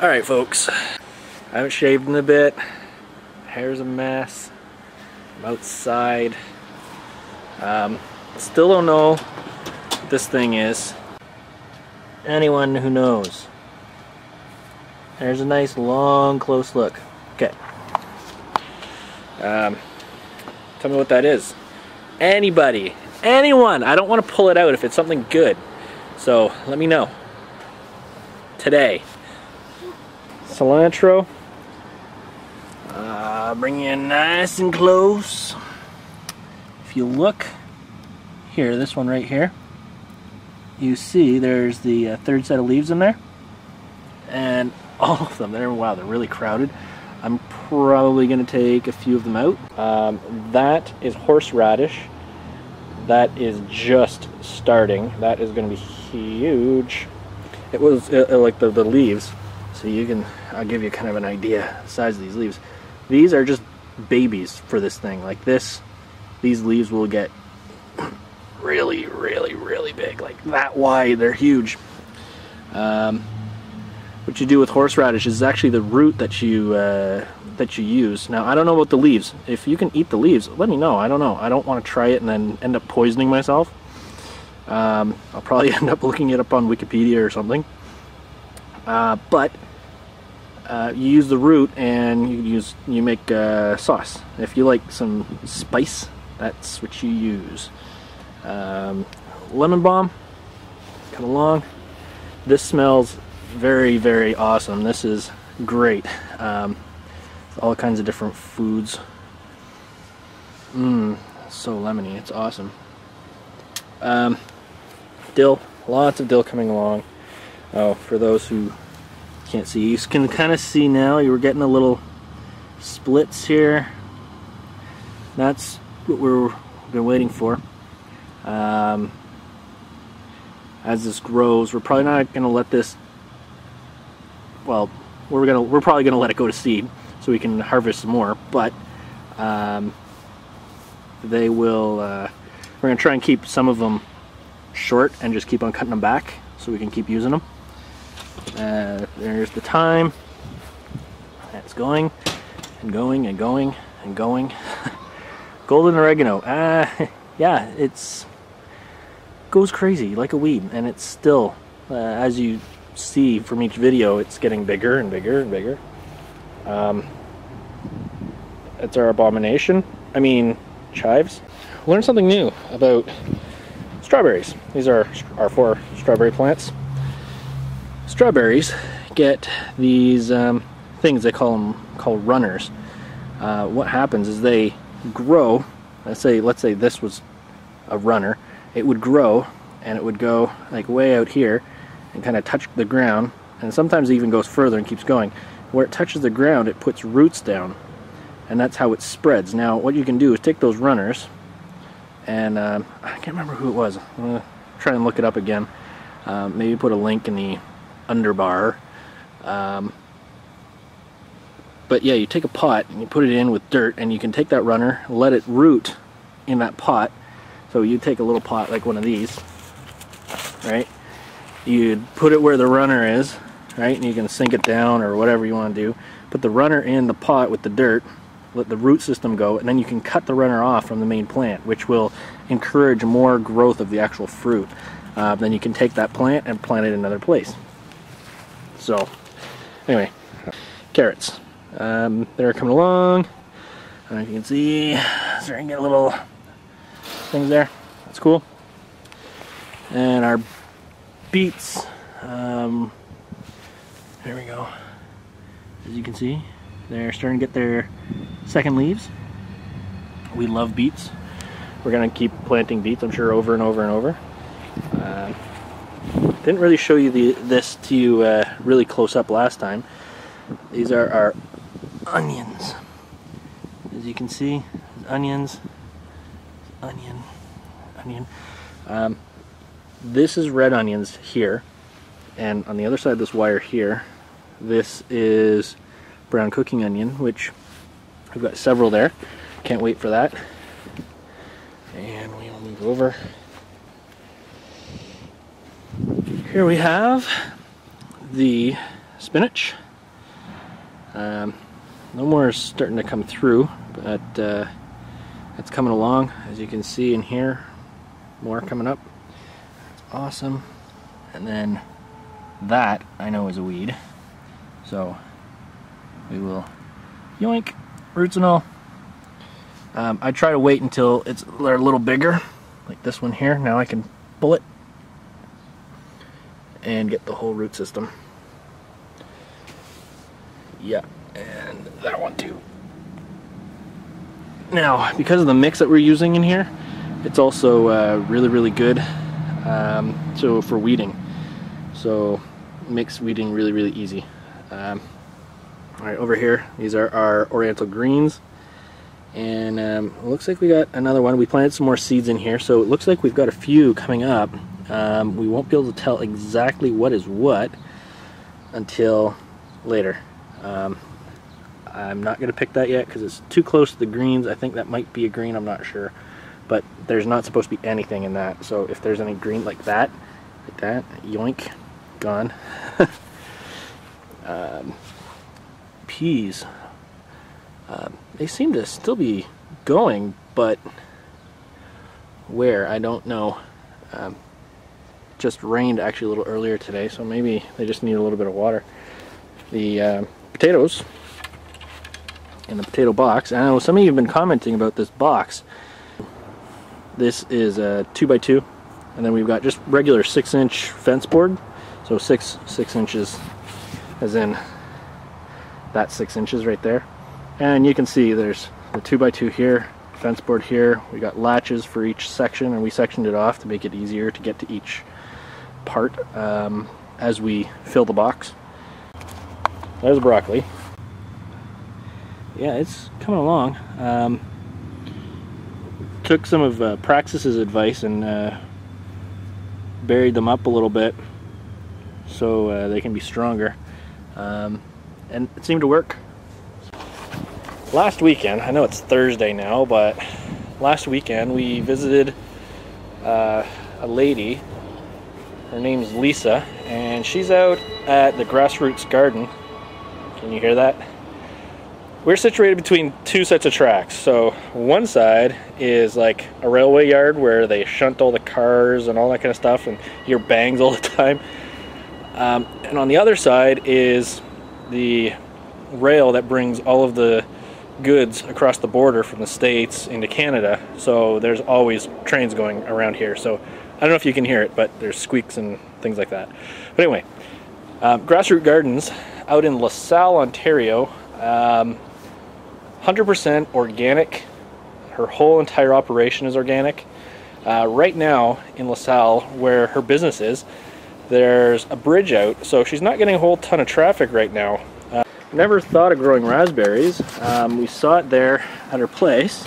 Alright folks, I haven't shaved in a bit, hair's a mess, I'm outside, still don't know what this thing is. Anyone who knows? There's a nice long close look. Okay. Tell me what that is. Anybody, anyone, I don't want to pull it out if it's something good, so let me know. Today. Cilantro. Bring you in nice and close. If you look here, this one right here, you see there's the third set of leaves in there, and all of them, wow, they're really crowded. I'm probably going to take a few of them out. That is horseradish. That is just starting. That is going to be huge. It was like the leaves. So you can, I'll give you kind of an idea the size of these leaves. These are just babies for this thing. Like this, these leaves will get really, really, really big. Like that wide, they're huge. What you do with horseradish is actually the root that you use. Now I don't know about the leaves. If you can eat the leaves, let me know. I don't know. I don't want to try it and then end up poisoning myself. I'll probably end up looking it up on Wikipedia or something. But you use the root and you make sauce. If you like some spice, that's what you use. Lemon balm, come along. This smells very, very awesome. This is great. All kinds of different foods. So lemony, it's awesome. Dill, lots of dill coming along. Oh, for those who can't see, you can kind of see now, you were getting a little splits here. That's what we've been waiting for. As this grows, we're probably not going to let this, well, we're probably going to let it go to seed so we can harvest some more, but they will, we're going to try and keep some of them short and just keep on cutting them back so we can keep using them. There's the thyme. It's going and going and going and going. Golden oregano. Yeah, it's goes crazy like a weed, and it's still, as you see from each video, it's getting bigger and bigger and bigger. It's our abomination. I mean, chives. Learned something new about strawberries. These are our 4 strawberry plants. Strawberries get these things, they call them runners. What happens is they grow. Let's say this was a runner. It would grow and it would go like way out here and kind of touch the ground, and sometimes it even goes further and keeps going. Where it touches the ground, it puts roots down, and that's how it spreads. Now what you can do is take those runners, and I can't remember who it was. I'm going to try and look it up again. Maybe put a link in the underbar. But yeah, you take a pot and you put it in with dirt, and you can take that runner, let it root in that pot. So you take a little pot like one of these, right? You'd put it where the runner is, right? And you can sink it down or whatever you want to do. Put the runner in the pot with the dirt, let the root system go, and then you can cut the runner off from the main plant, which will encourage more growth of the actual fruit. Then you can take that plant and plant it in another place. So, anyway, carrots. They're coming along. I don't know if you can see, starting to get little things there. That's cool. And our beets, there we go. As you can see, they're starting to get their second leaves. We love beets. We're going to keep planting beets, I'm sure, over and over and over. Didn't really show you this to you really close up last time. These are our onions. As you can see, onions, onion. This is red onions here, and on the other side of this wire here, this is brown cooking onion, which we've got several there. Can't wait for that. And we'll move over. Here we have the spinach. No more is starting to come through, but it's coming along, as you can see in here. More coming up. It's awesome. And then that I know is a weed, so we will yoink, roots and all. I try to wait until they're a little bigger, like this one here. Now I can pull it and get the whole root system. Yeah, and that one too. Now, because of the mix that we're using in here, it's also really, really good so for weeding. So makes weeding really, really easy. Alright, over here, these are our Oriental Greens. And it looks like we got another one. We planted some more seeds in here, so it looks like we've got a few coming up. We won't be able to tell exactly what is what until later. I'm not going to pick that yet because it's too close to the greens. I think that might be a green, I'm not sure. But there's not supposed to be anything in that, so if there's any green like that, yoink, gone. Peas. They seem to still be going, but where, I don't know. Just rained actually a little earlier today, so maybe they just need a little bit of water. The potatoes in the potato box. I know some of you have been commenting about this box. This is a 2x2, and then we've got just regular 6-inch fence board. So six inches, as in that 6 inches right there. And you can see there's the 2x2 here, fence board here. We got latches for each section, and we sectioned it off to make it easier to get to each part as we fill the box. There's broccoli. Yeah, it's coming along. Took some of Praxis's advice and buried them up a little bit so they can be stronger, and it seemed to work. Last weekend, I know it's Thursday now, but last weekend we visited a lady. Her name's Lisa, and she's out at the Grassroots Garden. Can you hear that? We're situated between two sets of tracks. So one side is like a railway yard where they shunt all the cars and all that kind of stuff, and you hear bangs all the time. And on the other side is the rail that brings all of the goods across the border from the States into Canada. So there's always trains going around here. So I don't know if you can hear it, but there's squeaks and things like that. But anyway, Grassroots Gardens out in LaSalle, Ontario. 100% organic. Her whole entire operation is organic. Right now in LaSalle, where her business is, there's a bridge out, so she's not getting a whole ton of traffic right now. Never thought of growing raspberries. We saw it there at her place.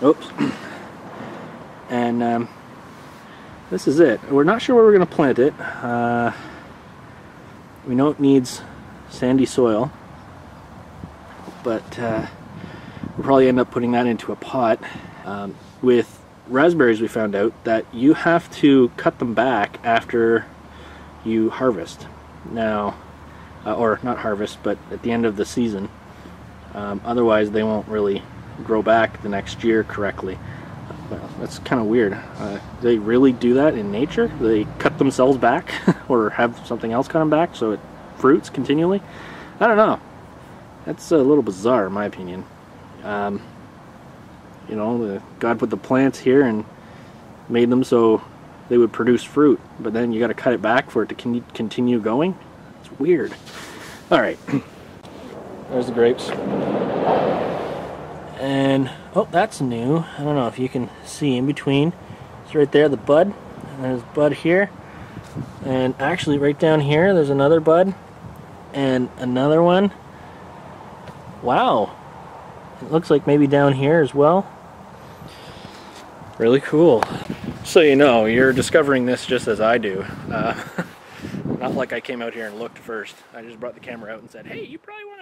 Oops. And this is it. We're not sure where we're going to plant it. We know it needs sandy soil, but we'll probably end up putting that into a pot. With raspberries, we found out that you have to cut them back after you harvest. Now, or not harvest, but at the end of the season. Otherwise, they won't really grow back the next year correctly. Well, that's kind of weird. Do they really do that in nature? Do they cut themselves back or have something else cut them back so it fruits continually? I don't know. That's a little bizarre in my opinion. You know, God put the plants here and made them so they would produce fruit, but then you got to cut it back for it to continue going. It's weird. All right, there's the grapes. And oh, that's new. I don't know if you can see in between. It's right there, the bud. And there's bud here, and actually right down here there's another bud and another one. Wow, it looks like maybe down here as well. Really cool. So you know, you're discovering this just as I do. Not like I came out here and looked first. I just brought the camera out and said, hey, you probably want